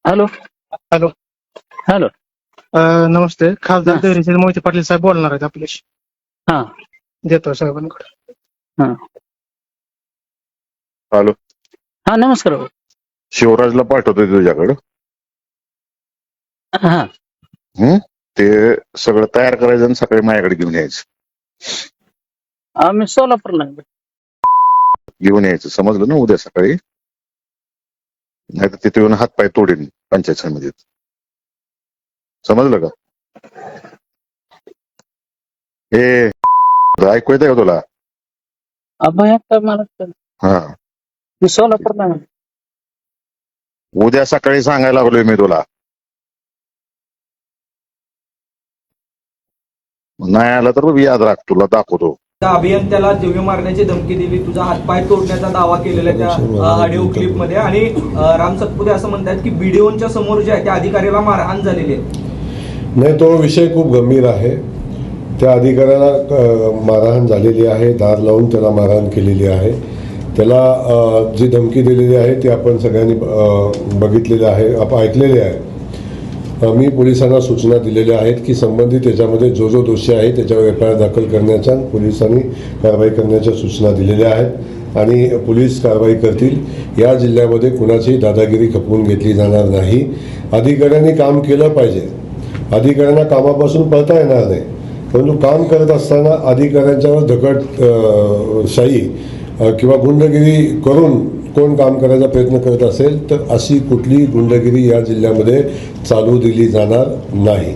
Hello hello. Hello. नमस्ते. खासदार हा. धैर्यशील मोहिते पाटील साहेब बोलणार आहेत आपल्याशी. हा देतो साहेबांकडे. हा हॅलो. हा नमस्कार भाऊ. शिवराजला पाठवतोय तुझ्याकडं. हा ते सगळं तयार करायचं आणि सकाळी माझ्याकडे घेऊन यायचं. आम्ही सोलापूरला आहे. घेऊन यायचं, समजलं ना? उद्या सकाळी. नाही तर तिथे येऊन हातपाय तोडीन पंचायत समितीत. समजलं का? हे ऐकू येतंय का तुला? अभय काय मला हा, मी सोलापूरला आहे. उद्या सकाळी सांगायला लागलोय मी तुला. नाही आला तर याद राख, तुला दाखवतो. त्या अभियंत्याला जीवे मारण्याची धमकी दिली, तुझा हातपाय तोडण्याचा दावा केलेला आहे त्या ऑडिओ क्लिप मध्ये. आणि राम सतपुते असं म्हणतात की बीडीओच्या समोर जे आहे त्या अधिकाऱ्याला मारहाण झालेली आहे. नाही, तो विषय खूप गंभीर आहे. त्या अधिकाऱ्याला मारहाण झालेली आहे, दार लावून त्याला मारहाण केलेली आहे. त्याला जी धमकी दिलेली आहे ती आपण सगळ्यांनी बघितलेली आहे, आपण ऐकलेली आहे. मी पोलिसांना सूचना दिलेल्या आहेत की संबंधित त्याच्यामध्ये जो दोषी आहे त्याच्यावर FIR दाखल करण्याच्या, पोलिसांनी कारवाई करण्याच्या सूचना दिलेल्या आहेत आणि पोलीस कारवाई करतील. या जिल्ह्यामध्ये कुणाची दादागिरी खपवून घेतली जाणार नाही. अधिकाऱ्यांनी काम केलं पाहिजे, अधिकाऱ्यांना कामापासून पळता येणार नाही, परंतु काम करत असताना अधिकाऱ्यांच्यावर दगडशाही किंवा गुंडगिरी करून कोण काम करायचा प्रयत्न करत असेल तर अशी कुठली गुंडगिरी या जिल्ह्यामध्ये चालू दिली जाणार नाही.